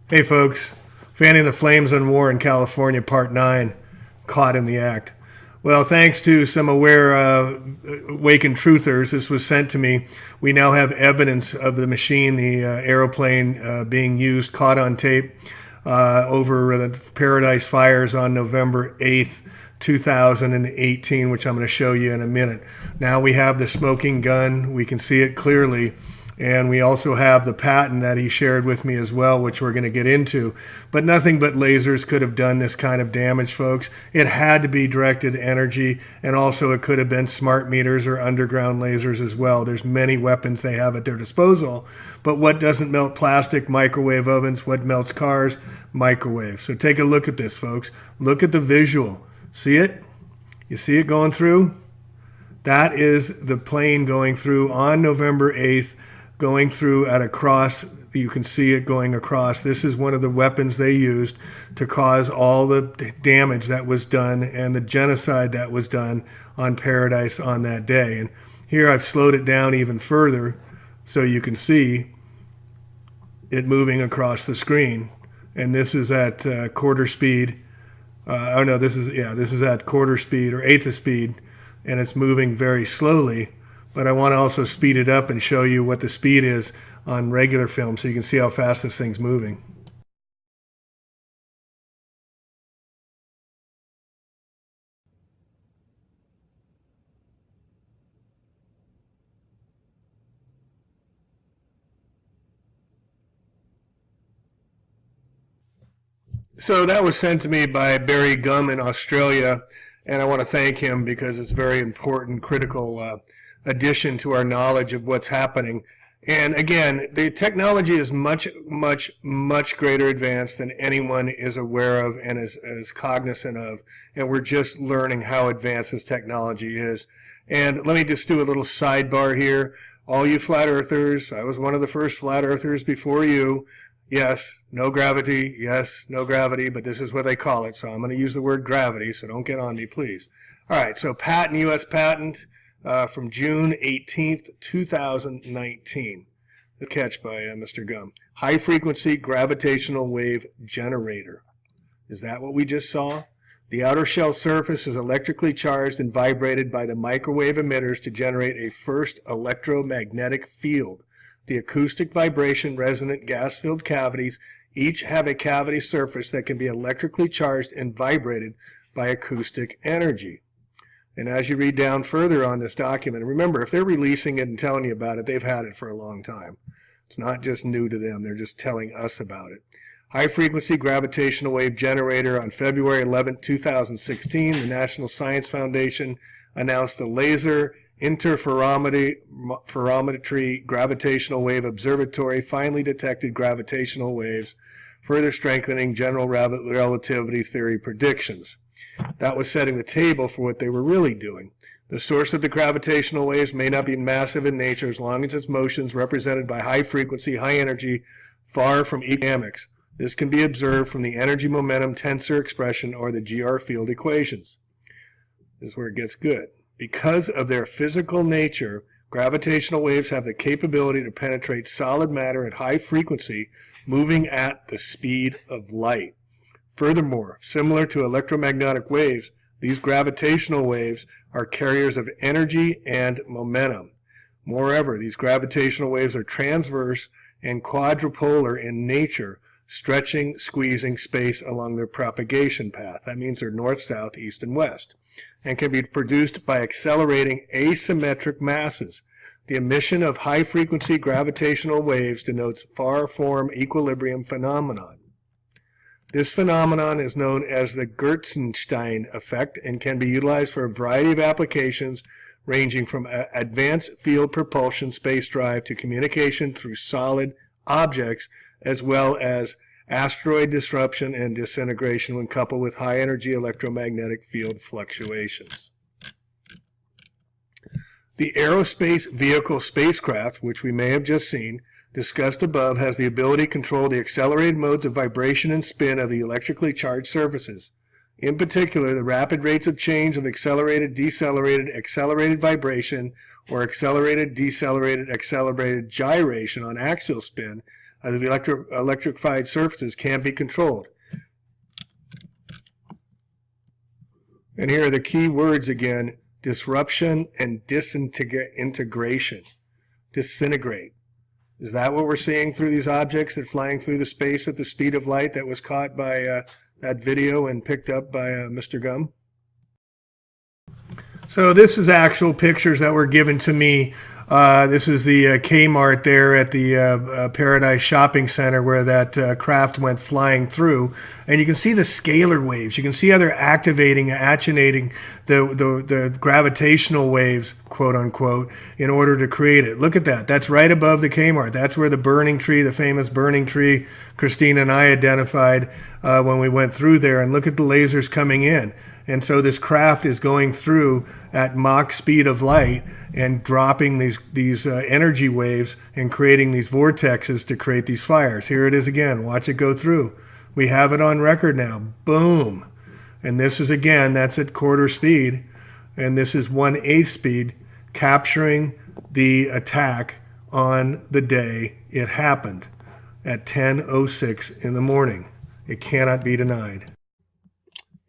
Hey folks, Fanning the Flames on War in California, Part 9, caught in the act. Well, thanks to some aware awakened truthers, this was sent to me. We now have evidence of the machine, the aeroplane being used, caught on tape over the Paradise fires on November 8th, 2018, which I'm going to show you in a minute. Now we have the smoking gun. We can see it clearly. And we also have the patent that he shared with me as well, which we're going to get into. But nothing but lasers could have done this kind of damage, folks. It had to be directed energy, and also it could have been smart meters or underground lasers as well. There's many weapons they have at their disposal. But what doesn't melt plastic? Microwave ovens. What melts cars? Microwave. So take a look at this, folks. Look at the visual. See it? You see it going through? That is the plane going through on November 8th. Going through at a cross. You can see it going across. This is one of the weapons they used to cause all the damage that was done and the genocide that was done on Paradise on that day. And here I've slowed it down even further so you can see it moving across the screen. And this is at quarter speed. This is at quarter speed or eighth of speed, and it's moving very slowly. But I want to also speed it up and show you what the speed is on regular film so you can see how fast this thing's moving. So that was sent to me by Barry Gum in Australia, and I want to thank him because it's very important, critical addition to our knowledge of what's happening. And again, the technology is much, much, much greater advanced than anyone is aware of and is cognizant of. And we're just learning how advanced this technology is. And let me just do a little sidebar here. All you flat earthers, I was one of the first flat earthers before you. Yes, no gravity. Yes, no gravity, but this is what they call it. So I'm going to use the word gravity, so don't get on me, please. All right, so patent, U.S. patent. From June 18th, 2019. The catch by Mr. Gum. High frequency gravitational wave generator. Is that what we just saw? The outer shell surface is electrically charged and vibrated by the microwave emitters to generate a first electromagnetic field. The acoustic vibration resonant gas-filled cavities each have a cavity surface that can be electrically charged and vibrated by acoustic energy. And as you read down further on this document, remember, if they're releasing it and telling you about it, they've had it for a long time. It's not just new to them. They're just telling us about it. High-frequency gravitational wave generator. On February 11, 2016, the National Science Foundation announced the Laser Interferometry Gravitational Wave Observatory finally detected gravitational waves, further strengthening general relativity theory predictions. That was setting the table for what they were really doing. The source of the gravitational waves may not be massive in nature as long as its motion is represented by high frequency, high energy, far from dynamics. This can be observed from the energy momentum tensor expression or the GR field equations. This is where it gets good. Because of their physical nature, gravitational waves have the capability to penetrate solid matter at high frequency, moving at the speed of light. Furthermore, similar to electromagnetic waves, these gravitational waves are carriers of energy and momentum. Moreover, these gravitational waves are transverse and quadrupolar in nature, stretching, squeezing space along their propagation path. That means they're north, south, east, and west, and can be produced by accelerating asymmetric masses. The emission of high-frequency gravitational waves denotes far-form equilibrium phenomenon. This phenomenon is known as the Gertzenstein effect and can be utilized for a variety of applications ranging from advanced field propulsion space drive to communication through solid objects, as well as asteroid disruption and disintegration when coupled with high-energy electromagnetic field fluctuations. The aerospace vehicle spacecraft, which we may have just seen, discussed above, has the ability to control the accelerated modes of vibration and spin of the electrically charged surfaces. In particular, the rapid rates of change of accelerated, decelerated, accelerated vibration, or accelerated, decelerated, accelerated gyration on axial spin The electrified surfaces can't be controlled. And here are the key words again: disruption and disintegration. Disintegrate. Is that what we're seeing through these objects that are flying through the space at the speed of light that was caught by that video and picked up by Mr. Gum? So this is actual pictures that were given to me. This is the Kmart there at the Paradise Shopping Center where that craft went flying through. And you can see the scalar waves. You can see how they're activating, attenuating the gravitational waves, quote unquote, in order to create it. Look at that. That's right above the Kmart. That's where the burning tree, the famous burning tree, Christina and I identified when we went through there. And look at the lasers coming in. And so this craft is going through at Mach speed of light and dropping these energy waves and creating these vortexes to create these fires. Here it is again. Watch it go through. We have it on record now. Boom. And this is again, that's at quarter speed. And this is 1/8 speed, capturing the attack on the day it happened at 10:06 in the morning. It cannot be denied.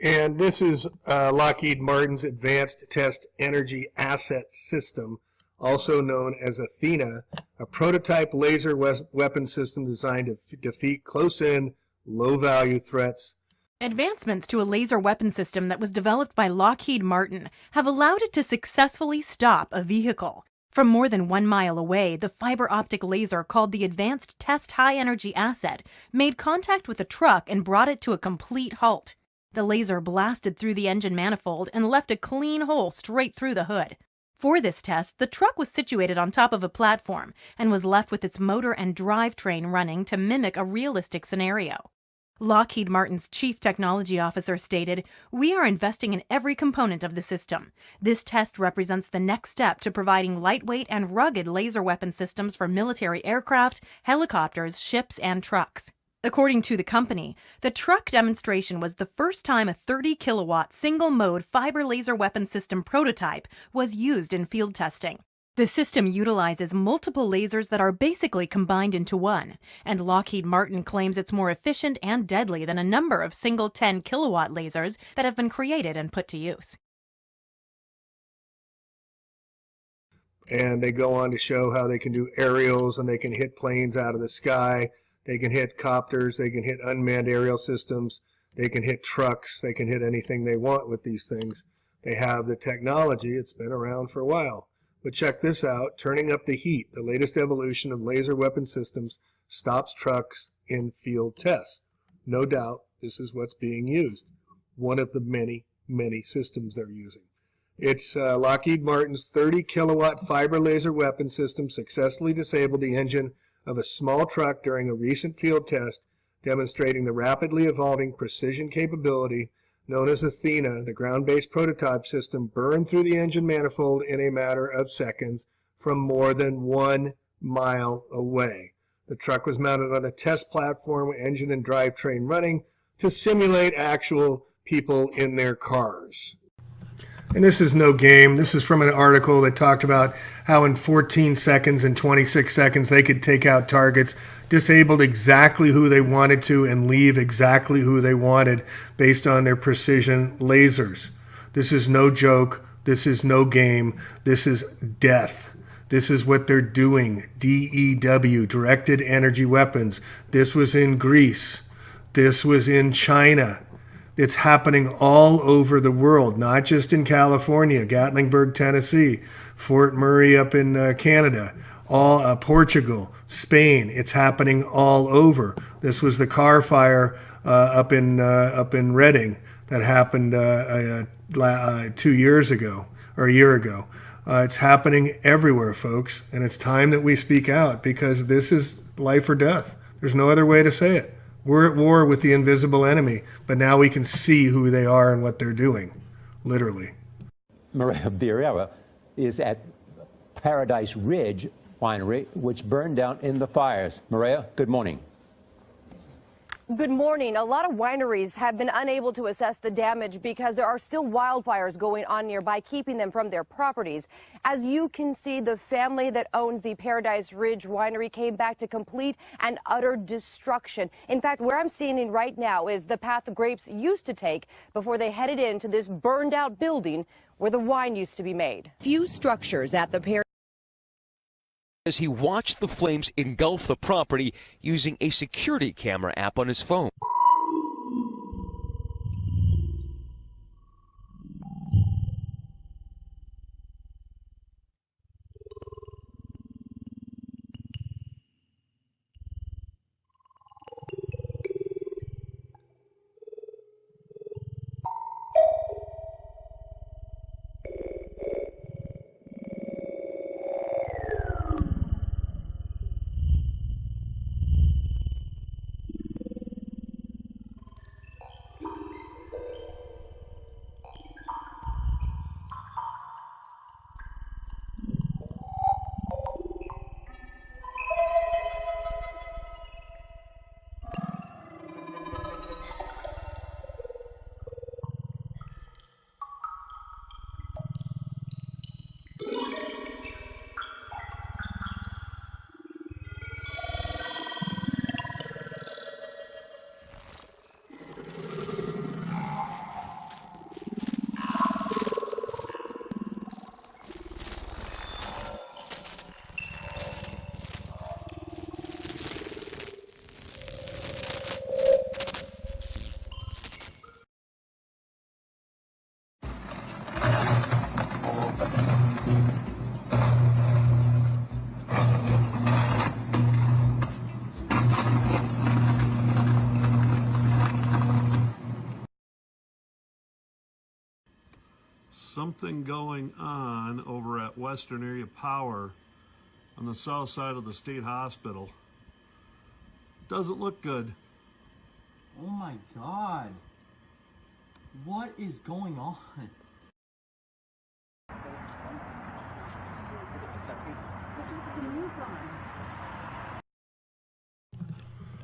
And this is Lockheed Martin's Advanced Test Energy Asset System, also known as Athena, a prototype laser weapon system designed to defeat close-in, low-value threats. Advancements to a laser weapon system that was developed by Lockheed Martin have allowed it to successfully stop a vehicle. From more than 1 mile away, the fiber optic laser called the Advanced Test High Energy Asset made contact with a truck and brought it to a complete halt. The laser blasted through the engine manifold and left a clean hole straight through the hood. For this test, the truck was situated on top of a platform and was left with its motor and drivetrain running to mimic a realistic scenario. Lockheed Martin's chief technology officer stated, "We are investing in every component of the system. This test represents the next step to providing lightweight and rugged laser weapon systems for military aircraft, helicopters, ships, and trucks." According to the company, the truck demonstration was the first time a 30-kilowatt single-mode fiber laser weapon system prototype was used in field testing. The system utilizes multiple lasers that are basically combined into one, and Lockheed Martin claims it's more efficient and deadly than a number of single 10-kilowatt lasers that have been created and put to use. And they go on to show how they can do aerials and they can hit planes out of the sky. They can hit copters, they can hit unmanned aerial systems, they can hit trucks, they can hit anything they want with these things. They have the technology, it's been around for a while. But check this out, turning up the heat, the latest evolution of laser weapon systems stops trucks in field tests. No doubt this is what's being used. One of the many, many systems they're using. It's Lockheed Martin's 30-kilowatt fiber laser weapon system successfully disabled the engine of a small truck during a recent field test, demonstrating the rapidly evolving precision capability known as Athena. The ground-based prototype system burned through the engine manifold in a matter of seconds from more than 1 mile away. The truck was mounted on a test platform with engine and drivetrain running to simulate actual people in their cars. And this is no game. This is from an article that talked about how in 14 seconds and 26 seconds they could take out targets, disabled exactly who they wanted to and leave exactly who they wanted based on their precision lasers. This is no joke. This is no game. This is death. This is what they're doing. DEW, directed energy weapons. This was in Greece. This was in China. It's happening all over the world, not just in California, Gatlinburg, Tennessee, Fort Murray up in Canada, all Portugal, Spain. It's happening all over. This was the car fire up in Reading that happened 2 years ago or a year ago. It's happening everywhere, folks, and it's time that we speak out because this is life or death. There's no other way to say it. We're at war with the invisible enemy, but now we can see who they are and what they're doing, literally. Maria Vieira is at Paradise Ridge Winery, which burned down in the fires. Maria, good morning. Good morning. A lot of wineries have been unable to assess the damage because there are still wildfires going on nearby, keeping them from their properties. As you can see, the family that owns the Paradise Ridge Winery came back to complete and utter destruction. In fact, where I'm standing right now is the path the grapes used to take before they headed into this burned out building where the wine used to be made. Few structures at the Paradise as he watched the flames engulf the property using a security camera app on his phone. Something going on over at Western Area Power on the south side of the state hospital. Doesn't look good. Oh my God. What is going on?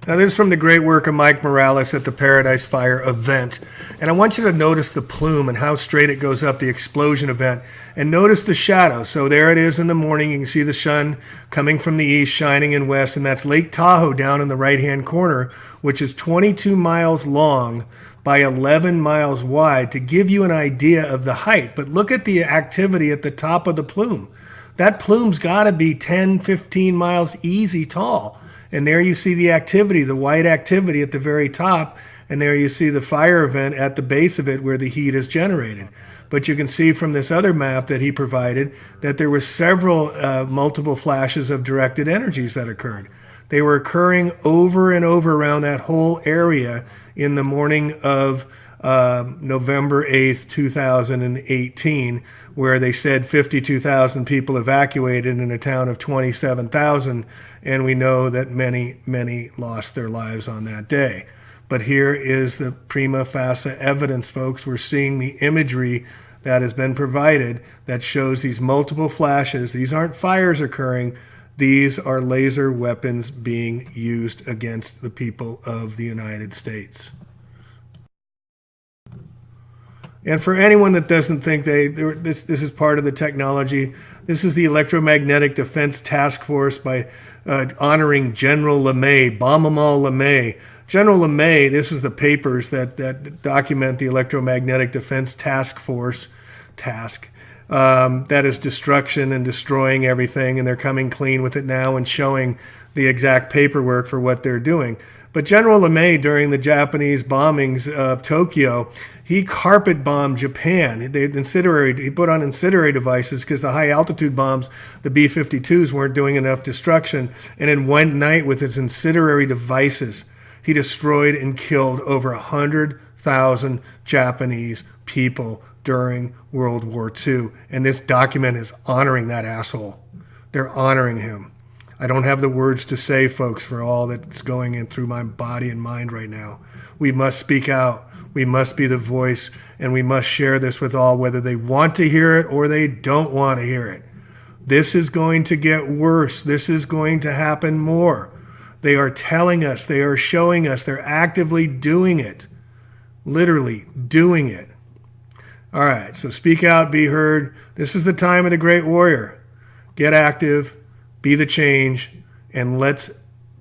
Now, this is from the great work of Mike Morales at the Paradise Fire event. And I want you to notice the plume and how straight it goes up, the explosion event. And notice the shadow. So there it is in the morning. You can see the sun coming from the east, shining in west. And that's Lake Tahoe down in the right-hand corner, which is 22 miles long by 11 miles wide, to give you an idea of the height. But look at the activity at the top of the plume. That plume's got to be 10, 15 miles easy tall. And there you see the activity, the white activity at the very top. And there you see the fire event at the base of it where the heat is generated. But you can see from this other map that he provided that there were several multiple flashes of directed energies that occurred. They were occurring over and over around that whole area in the morning of November 8th, 2018, where they said 52,000 people evacuated in a town of 27,000, and we know that many, many lost their lives on that day. But here is the prima facie evidence, folks. We're seeing the imagery that has been provided that shows these multiple flashes. These aren't fires occurring. These are laser weapons being used against the people of the United States. And for anyone that doesn't think this is part of the technology, this is the Electromagnetic Defense Task Force by honoring General LeMay, Bombamal LeMay. General LeMay, this is the papers that document the Electromagnetic Defense Task Force task. That is destruction and destroying everything, and they're coming clean with it now and showing the exact paperwork for what they're doing. But General LeMay, during the Japanese bombings of Tokyo, he carpet bombed Japan. He put on incendiary devices because the high altitude bombs, the B-52s, weren't doing enough destruction. And in one night with its incendiary devices, he destroyed and killed over 100,000 Japanese people during World War II. And this document is honoring that asshole. They're honoring him. I don't have the words to say, folks, for all that's going in through my body and mind right now. We must speak out. We must be the voice, and we must share this with all, whether they want to hear it or they don't want to hear it. This is going to get worse. This is going to happen more. They are telling us, they are showing us, they're actively doing it. Literally doing it. All right, so speak out, be heard. This is the time of the great warrior. Get active, be the change, and let's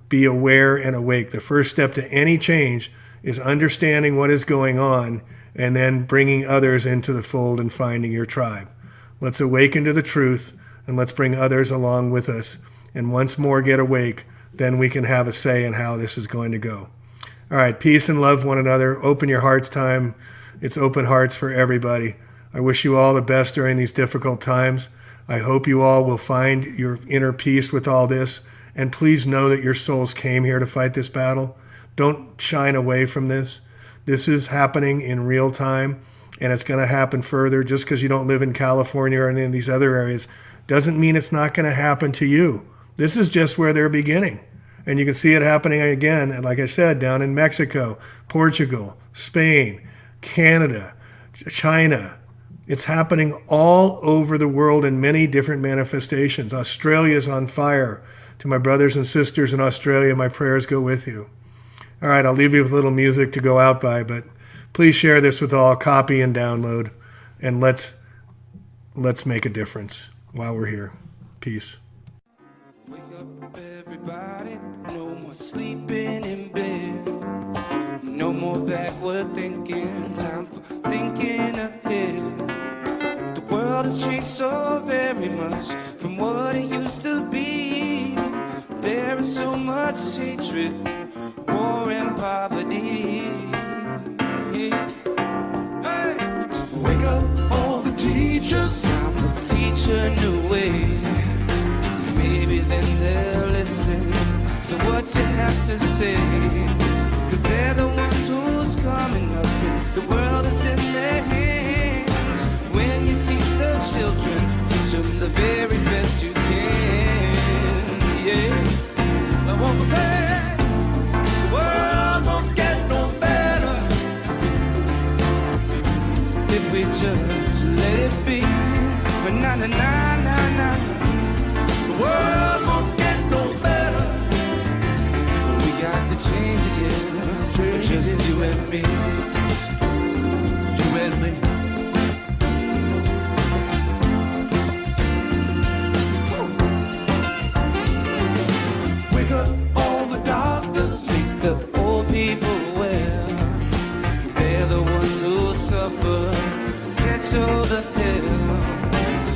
be aware and awake. The first step to any change is understanding what is going on and then bringing others into the fold and finding your tribe. Let's awaken to the truth and let's bring others along with us. And once more get awake, then we can have a say in how this is going to go. All right, peace and love one another. Open your hearts time. It's open hearts for everybody. I wish you all the best during these difficult times. I hope you all will find your inner peace with all this. And please know that your souls came here to fight this battle. Don't shine away from this. This is happening in real time, and it's going to happen further. Just because you don't live in California or any of these other areas doesn't mean it's not going to happen to you. This is just where they're beginning. And you can see it happening again, and like I said, down in Mexico, Portugal, Spain, Canada, China. It's happening all over the world in many different manifestations. Australia's on fire. To my brothers and sisters in Australia, my prayers go with you. All right, I'll leave you with a little music to go out by, but please share this with all, copy and download, and let's make a difference while we're here. Peace. Wake up, everybody. No more sleeping in bed. No more backward thinking. Time for thinking ahead. The world has changed so very much from what it used to be. There is so much hatred, war and poverty. Hey. Wake up all the teachers. Time to teach a new way. Maybe then they'll listen to what you have to say. Cause they're the ones who's coming up and the world is in their hands. When you teach the children, teach them the very best you can. Yeah. I want to say, the world won't get no better if we just let it be. But na na na na na. The world won't get no better. We got to change it, yeah. Just you and me. You and me. Wake up all the doctors, make the old people well. They're the ones who suffer, catch all the hell.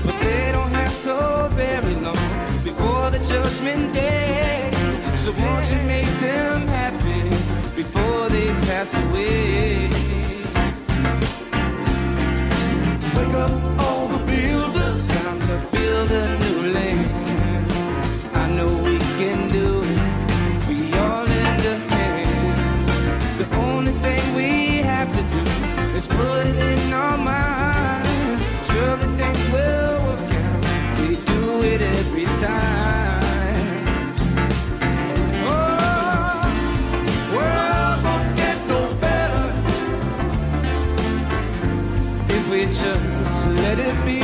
But they don't have so very long before the judgment day. So won't you make them happy before they pass away? Wake up all the builders, time to build a new land. I know we can do it, we all in the hand. The only thing we have to do is put it in our mind. Surely things will work out, we do it every time. Oh, world won't get no better if we just let it be.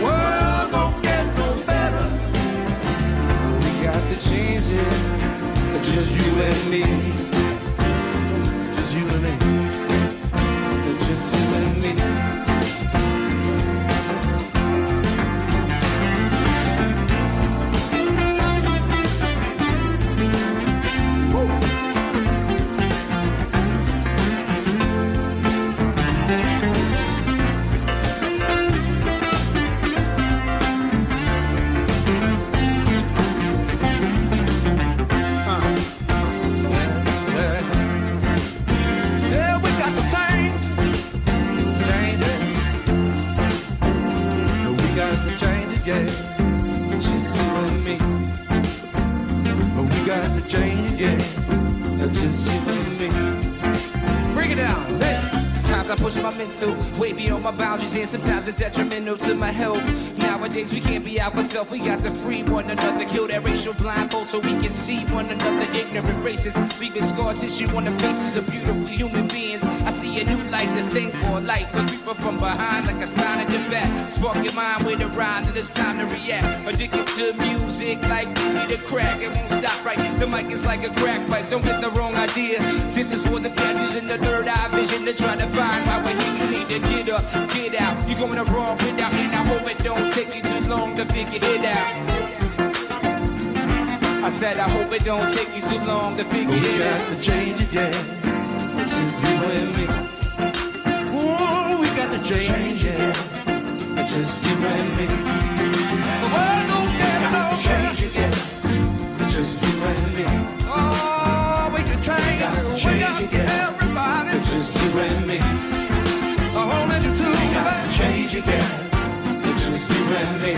World won't get no better. We got to change it. Just you and me. Just you and me. Just you and me. Just you and me. We got to change, yeah. Just you and me. Break it down. Hey, it's time I push my mental way beyond my boundaries, and sometimes it's detrimental to my health. Nowadays we can't be out for self, we got to free one another, kill that racial blindfold so we can see one another. Ignorant racists leaving scar tissue on the faces of beautiful human beings. I see a new light, this thing for life, a creeper from behind like a sign of the back. Spark your mind with a rhyme, and it's time to react. Addicted to music like whiskey to crack, it won't stop right. The mic is like a crack pipe, don't get the wrong idea. This is for the passage in the third eye vision to try to find power here. You need to get up, get out. You're going the wrong route, and I hope it don't take you too long to figure it out. I said I hope it don't take you too long to figure it out. We got to change it, yeah. It's just you and me. Oh, we got to change it. It's just you and me. The world don't get no change it, yeah. It's just you and me. Oh, we can change it. We got everybody. It's just you and me. All in the two, we got to change it, yeah. It's just you and me.